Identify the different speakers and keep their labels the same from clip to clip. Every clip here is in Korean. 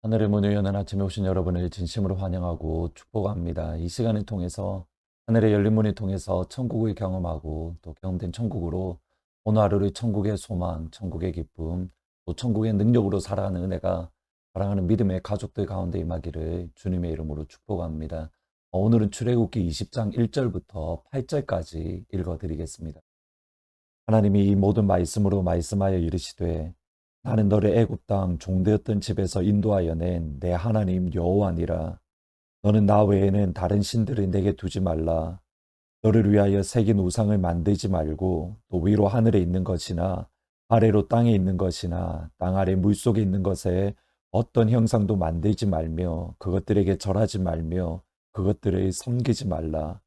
Speaker 1: 하늘의 문을 여는 아침에 오신 여러분을 진심으로 환영하고 축복합니다. 이 시간을 통해서 하늘의 열린 문을 통해서 천국을 경험하고 또 경험된 천국으로 오늘 하루를 천국의 소망, 천국의 기쁨, 또 천국의 능력으로 살아가는 은혜가 사랑하는 믿음의 가족들 가운데 임하기를 주님의 이름으로 축복합니다. 오늘은 출애굽기 20장 1절부터 8절까지 읽어드리겠습니다. 하나님이 이 모든 말씀으로 말씀하여 이르시되 나는 너를 애굽 땅 종되었던 집에서 인도하여 낸 내 하나님 여호와니라. 너는 나 외에는 다른 신들을 내게 두지 말라. 너를 위하여 새긴 우상을 만들지 말고 또 위로 하늘에 있는 것이나 아래로 땅에 있는 것이나 땅 아래 물속에 있는 것에 어떤 형상도 만들지 말며 그것들에게 절하지 말며 그것들을 섬기지 말라.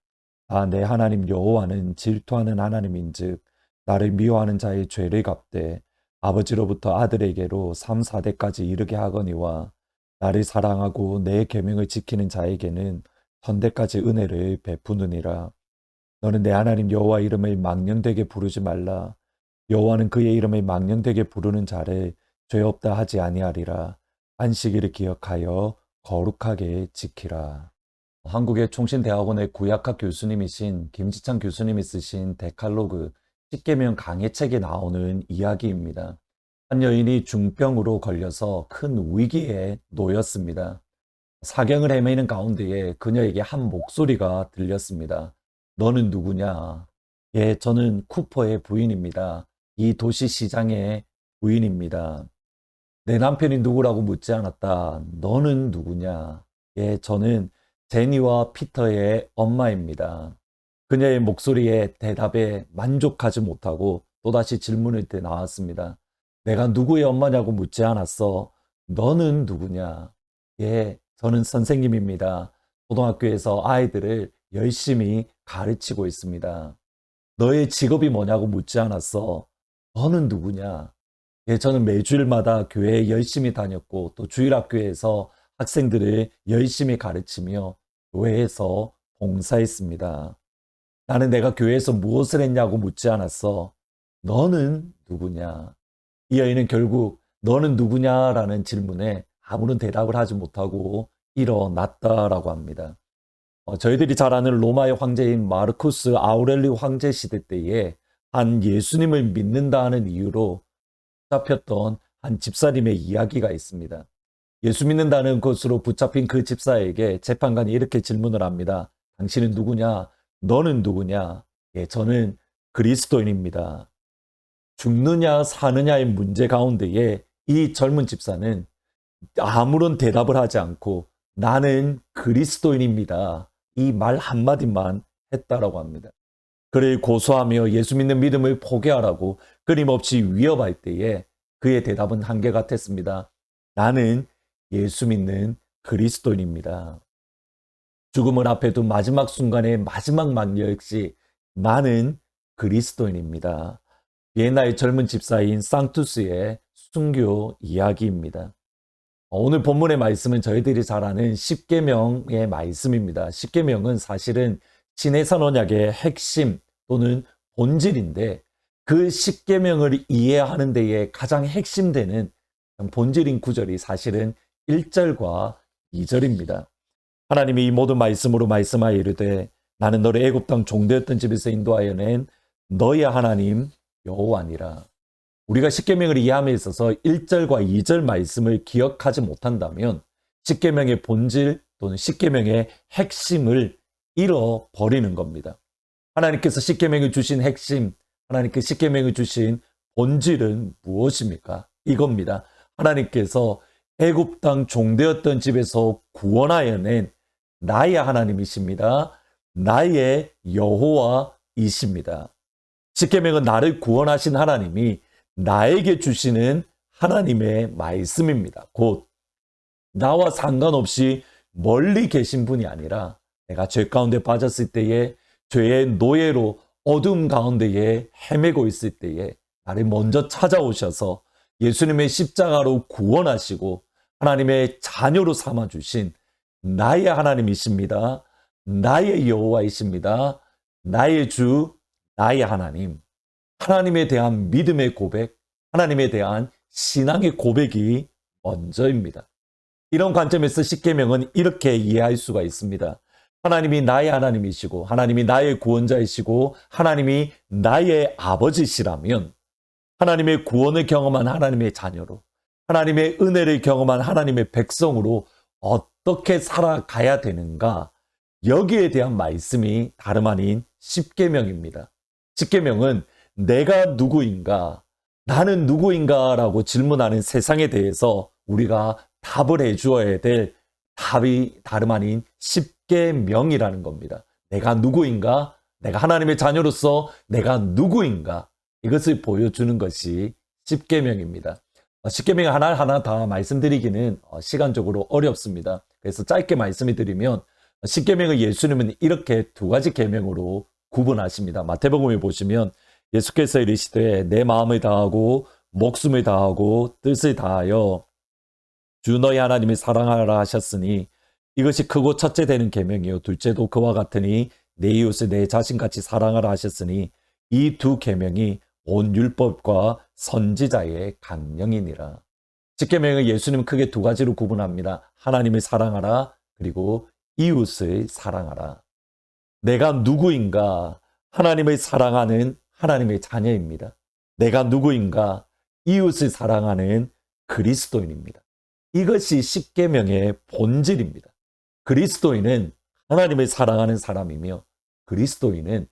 Speaker 1: 내 하나님 여호와는 질투하는 하나님인즉 나를 미워하는 자의 죄를 갚되 아버지로부터 아들에게로 3, 4대까지 이르게 하거니와 나를 사랑하고 내 계명을 지키는 자에게는 천대까지 은혜를 베푸느니라. 너는 내 하나님 여호와 이름을 망령되게 부르지 말라. 여호와는 그의 이름을 망령되게 부르는 자를 죄 없다 하지 아니하리라. 안식일을 기억하여 거룩하게 지키라. 한국의 총신대학원의 구약학 교수님이신 김지창 교수님이 쓰신 데칼로그 10계명 강해책에 나오는 이야기입니다. 한 여인이 중병으로 걸려서 큰 위기에 놓였습니다. 사경을 헤매는 가운데에 그녀에게 한 목소리가 들렸습니다. 너는 누구냐? 예, 저는 쿠퍼의 부인입니다. 이 도시 시장의 부인입니다. 내 남편이 누구라고 묻지 않았다. 너는 누구냐? 예, 저는 제니와 피터의 엄마입니다. 그녀의 목소리에 대답에 만족하지 못하고 또다시 질문을 때 나왔습니다. 내가 누구의 엄마냐고 묻지 않았어. 너는 누구냐? 예, 저는 선생님입니다. 고등학교에서 아이들을 열심히 가르치고 있습니다. 너의 직업이 뭐냐고 묻지 않았어. 너는 누구냐? 예, 저는 매주일마다 교회에 열심히 다녔고 또 주일학교에서 학생들을 열심히 가르치며 교회에서 봉사했습니다. 나는 내가 교회에서 무엇을 했냐고 묻지 않았어. 너는 누구냐? 이 여인은 결국 너는 누구냐라는 질문에 아무런 대답을 하지 못하고 일어났다라고 합니다. 저희들이 잘 아는 로마의 황제인 마르쿠스 아우렐리우 황제 시대 때에 한 예수님을 믿는다는 이유로 잡혔던 한 집사님의 이야기가 있습니다. 예수 믿는다는 것으로 붙잡힌 그 집사에게 재판관이 이렇게 질문을 합니다. 당신은 누구냐? 너는 누구냐? 예, 저는 그리스도인입니다. 죽느냐 사느냐의 문제 가운데에 이 젊은 집사는 아무런 대답을 하지 않고 나는 그리스도인입니다. 이 말 한마디만 했다라고 합니다. 그를 고소하며 예수 믿는 믿음을 포기하라고 끊임없이 위협할 때에 그의 대답은 한결 같았습니다. 나는 예수 믿는 그리스도인입니다. 죽음을 앞에 둔 마지막 순간의 마지막 망령 역시 나는 그리스도인입니다. 비엔나의 젊은 집사인 상투스의 순교 이야기입니다. 오늘 본문의 말씀은 저희들이 잘 아는 십계명의 말씀입니다. 십계명은 사실은 신해산 언약의 핵심 또는 본질인데 그 십계명을 이해하는 데에 가장 핵심되는 본질인 구절이 사실은 1절과 2절입니다. 하나님이 이 모든 말씀으로 말씀하여 이르되 나는 너를 애굽 땅 종되었던 집에서 인도하여 낸 너의 하나님 여호와니라. 우리가 십계명을 이해함에 있어서 1절과 2절 말씀을 기억하지 못한다면 십계명의 본질 또는 십계명의 핵심을 잃어버리는 겁니다. 하나님께서 십계명을 주신 핵심, 하나님께 십계명을 주신 본질은 무엇입니까? 이겁니다. 하나님께서 애굽 땅 종되었던 집에서 구원하여 낸 나의 하나님이십니다. 나의 여호와이십니다. 십계명은 나를 구원하신 하나님이 나에게 주시는 하나님의 말씀입니다. 곧 나와 상관없이 멀리 계신 분이 아니라 내가 죄 가운데 빠졌을 때에 죄의 노예로 어둠 가운데에 헤매고 있을 때에 나를 먼저 찾아오셔서 예수님의 십자가로 구원하시고 하나님의 자녀로 삼아주신 나의 하나님이십니다. 나의 여호와이십니다. 나의 주, 나의 하나님. 하나님에 대한 믿음의 고백, 하나님에 대한 신앙의 고백이 먼저입니다. 이런 관점에서 십계명은 이렇게 이해할 수가 있습니다. 하나님이 나의 하나님이시고 하나님이 나의 구원자이시고 하나님이 나의 아버지시라면 하나님의 구원을 경험한 하나님의 자녀로 하나님의 은혜를 경험한 하나님의 백성으로 어떻게 살아가야 되는가? 여기에 대한 말씀이 다름 아닌 십계명입니다. 십계명은 내가 누구인가, 나는 누구인가라고 질문하는 세상에 대해서 우리가 답을 해주어야 될 답이 다름 아닌 십계명이라는 겁니다. 내가 누구인가, 내가 하나님의 자녀로서 내가 누구인가, 이것을 보여주는 것이 십계명입니다. 십계명 하나하나 다 말씀드리기는 시간적으로 어렵습니다. 그래서 짧게 말씀을 드리면 십계명을 예수님은 이렇게 두 가지 계명으로 구분하십니다. 마태복음에 보시면 예수께서 이르시되 내 마음을 다하고 목숨을 다하고 뜻을 다하여 주 너희 하나님을 사랑하라 하셨으니 이것이 크고 첫째 되는 계명이요 둘째도 그와 같으니 내 이웃을 내 자신같이 사랑하라 하셨으니 이 두 계명이 온 율법과 선지자의 강령이니라. 십계명을 예수님은 크게 두 가지로 구분합니다. 하나님을 사랑하라, 그리고 이웃을 사랑하라. 내가 누구인가? 하나님을 사랑하는 하나님의 자녀입니다. 내가 누구인가? 이웃을 사랑하는 그리스도인입니다. 이것이 십계명의 본질입니다. 그리스도인은 하나님을 사랑하는 사람이며 그리스도인은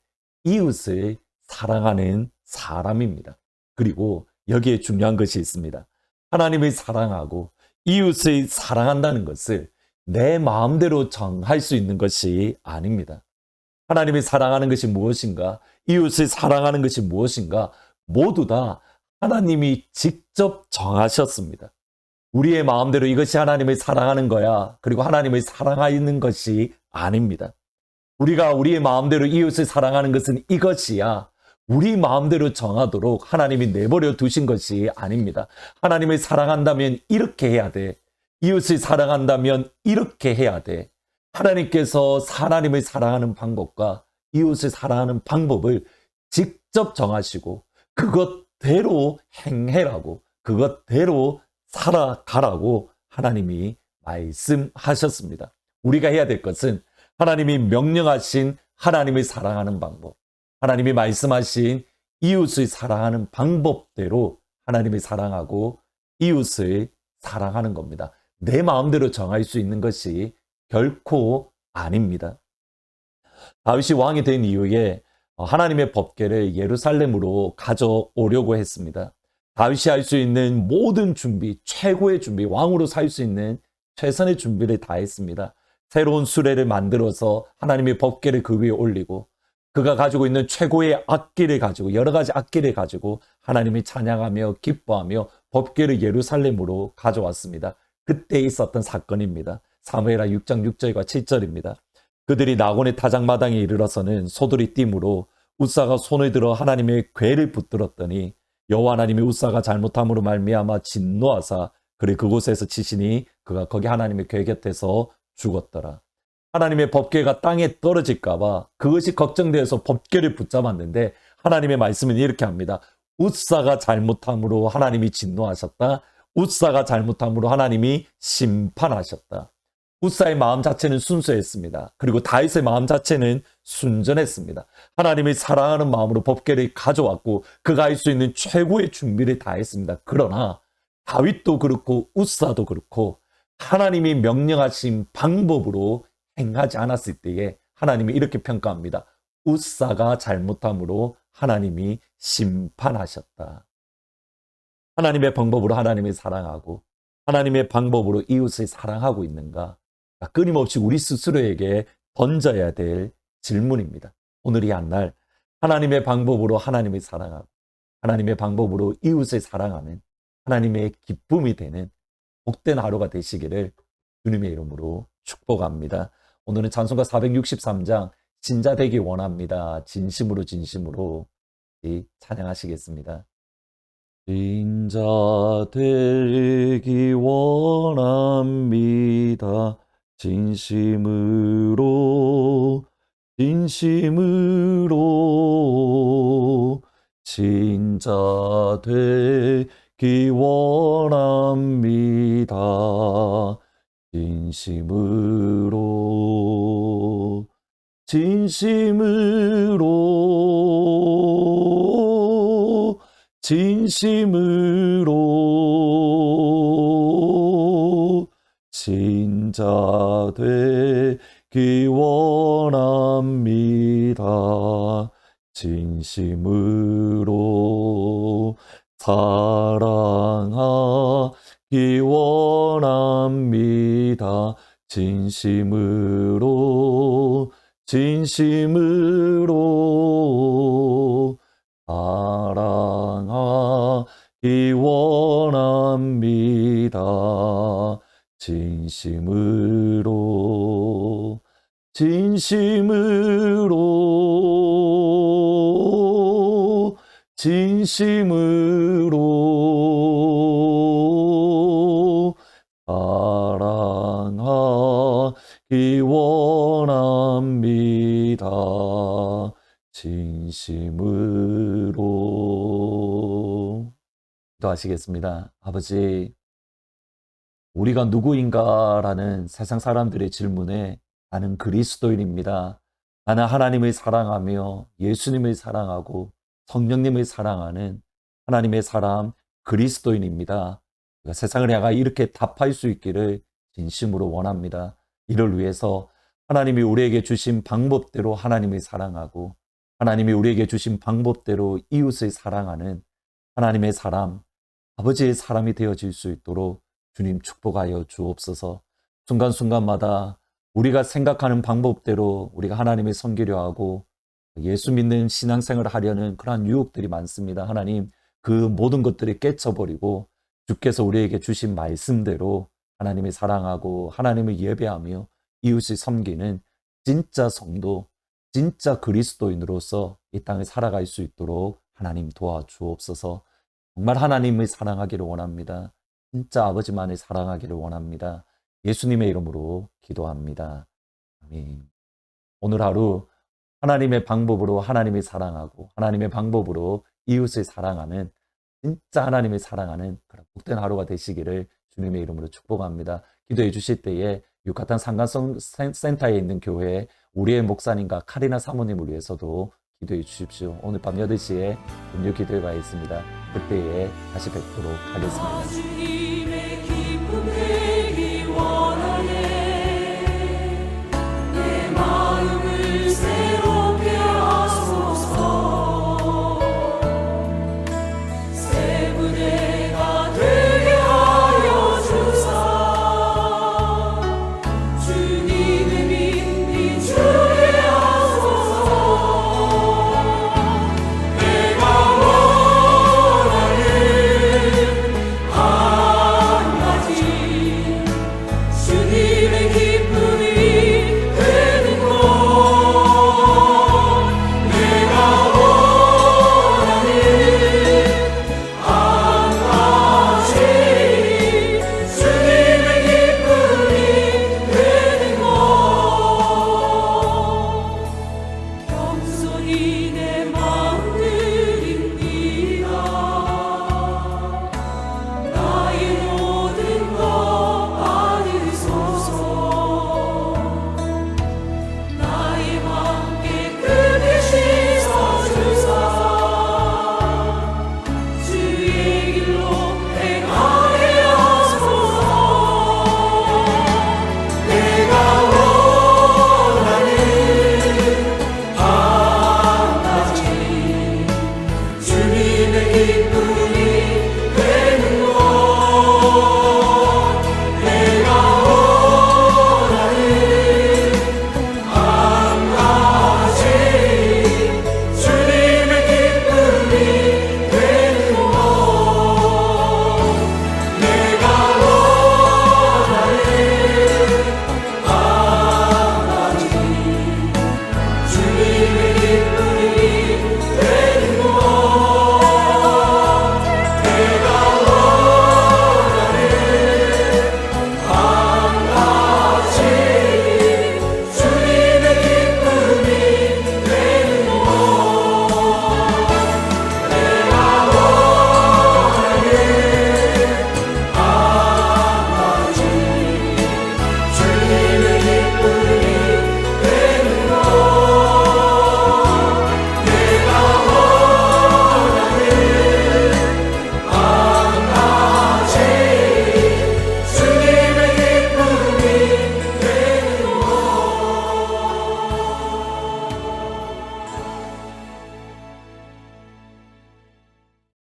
Speaker 1: 이웃을 사랑하는 사람입니다. 그리고 여기에 중요한 것이 있습니다. 하나님을 사랑하고 이웃을 사랑한다는 것을 내 마음대로 정할 수 있는 것이 아닙니다. 하나님을 사랑하는 것이 무엇인가? 이웃을 사랑하는 것이 무엇인가? 모두 다 하나님이 직접 정하셨습니다. 우리의 마음대로 이것이 하나님을 사랑하는 거야, 그리고 하나님을 사랑하는 것이 아닙니다. 우리가 우리의 마음대로 이웃을 사랑하는 것은 이것이야, 우리 마음대로 정하도록 하나님이 내버려 두신 것이 아닙니다. 하나님을 사랑한다면 이렇게 해야 돼. 이웃을 사랑한다면 이렇게 해야 돼. 하나님께서 하나님을 사랑하는 방법과 이웃을 사랑하는 방법을 직접 정하시고 그것대로 행해라고, 그것대로 살아가라고 하나님이 말씀하셨습니다. 우리가 해야 될 것은 하나님이 명령하신 하나님을 사랑하는 방법, 하나님이 말씀하신 이웃을 사랑하는 방법대로 하나님을 사랑하고 이웃을 사랑하는 겁니다. 내 마음대로 정할 수 있는 것이 결코 아닙니다. 다윗이 왕이 된 이후에 하나님의 법궤를 예루살렘으로 가져오려고 했습니다. 다윗이 할 수 있는 모든 준비, 최고의 준비, 왕으로 살 수 있는 최선의 준비를 다 했습니다. 새로운 수레를 만들어서 하나님의 법궤를 그 위에 올리고 그가 가지고 있는 최고의 악기를 가지고 여러 가지 악기를 가지고 하나님을 찬양하며 기뻐하며 법궤를 예루살렘으로 가져왔습니다. 그때 있었던 사건입니다. 사무엘하 6장 6절과 7절입니다. 그들이 나곤의 타작마당에 이르러서는 소들이 띠므로 웃사가 손을 들어 하나님의 궤를 붙들었더니 여호와 하나님이 웃사가 잘못함으로 말미암아 진노하사 그를 그곳에서 치시니 그가 거기 하나님의 궤 곁에서 죽었더라. 하나님의 법궤가 땅에 떨어질까 봐 그것이 걱정되어서 법궤를 붙잡았는데 하나님의 말씀은 이렇게 합니다. 웃사가 잘못함으로 하나님이 진노하셨다. 웃사가 잘못함으로 하나님이 심판하셨다. 웃사의 마음 자체는 순수했습니다. 그리고 다윗의 마음 자체는 순전했습니다. 하나님을 사랑하는 마음으로 법궤를 가져왔고 그가 할 수 있는 최고의 준비를 다 했습니다. 그러나 다윗도 그렇고 웃사도 그렇고 하나님이 명령하신 방법으로 행하지 않았을 때에 하나님이 이렇게 평가합니다. 웃사가 잘못함으로 하나님이 심판하셨다. 하나님의 방법으로 하나님을 사랑하고 하나님의 방법으로 이웃을 사랑하고 있는가? 끊임없이 우리 스스로에게 던져야 될 질문입니다. 오늘 이 한날 하나님의 방법으로 하나님을 사랑하고 하나님의 방법으로 이웃을 사랑하는 하나님의 기쁨이 되는 복된 하루가 되시기를 주님의 이름으로 축복합니다. 오늘은 찬송가 463장 진자 되기 원합니다. 진심으로 진심으로 찬양하시겠습니다. 진자 되기 원합니다. 진심으로 진심으로 진자 되기 원합니다. 진심으로 진심으로 진심으로 신자 되기 원합니다. 진심으로 사랑하기 원합니다. 진심으로 사랑하기 원합니다. 진심으로 진심으로 사랑하기 원합니다. 진심으로 기도하시겠습니다. 아버지, 우리가 누구인가라는 세상 사람들의 질문에 나는 그리스도인입니다. 나는 하나님을 사랑하며 예수님을 사랑하고 성령님을 사랑하는 하나님의 사람 그리스도인입니다. 우리가 세상을 향하 이렇게 답할 수 있기를 진심으로 원합니다. 이를 위해서 하나님이 우리에게 주신 방법대로 하나님을 사랑하고 하나님이 우리에게 주신 방법대로 이웃을 사랑하는 하나님의 사람, 아버지의 사람이 되어질 수 있도록 주님 축복하여 주옵소서. 순간순간마다 우리가 생각하는 방법대로 우리가 하나님을 섬기려 하고 예수 믿는 신앙생활을 하려는 그러한 유혹들이 많습니다. 하나님, 그 모든 것들을 깨쳐버리고 주께서 우리에게 주신 말씀대로 하나님을 사랑하고 하나님을 예배하며 이웃을 섬기는 진짜 성도, 진짜 그리스도인으로서 이 땅을 살아갈 수 있도록 하나님 도와주옵소서. 정말 하나님을 사랑하기를 원합니다. 진짜 아버지만을 사랑하기를 원합니다. 예수님의 이름으로 기도합니다. 아멘. 오늘 하루 하나님의 방법으로 하나님을 사랑하고 하나님의 방법으로 이웃을 사랑하는 진짜 하나님을 사랑하는 그런 복된 하루가 되시기를 주님의 이름으로 축복합니다. 기도해 주실 때에 유카탄 상가성 센터에 있는 교회 우리의 목사님과 카리나 사모님을 위해서도 기도해 주십시오. 오늘 밤 8시에 음료 기도회 가 있습니다. 그때에 다시 뵙도록 하겠습니다.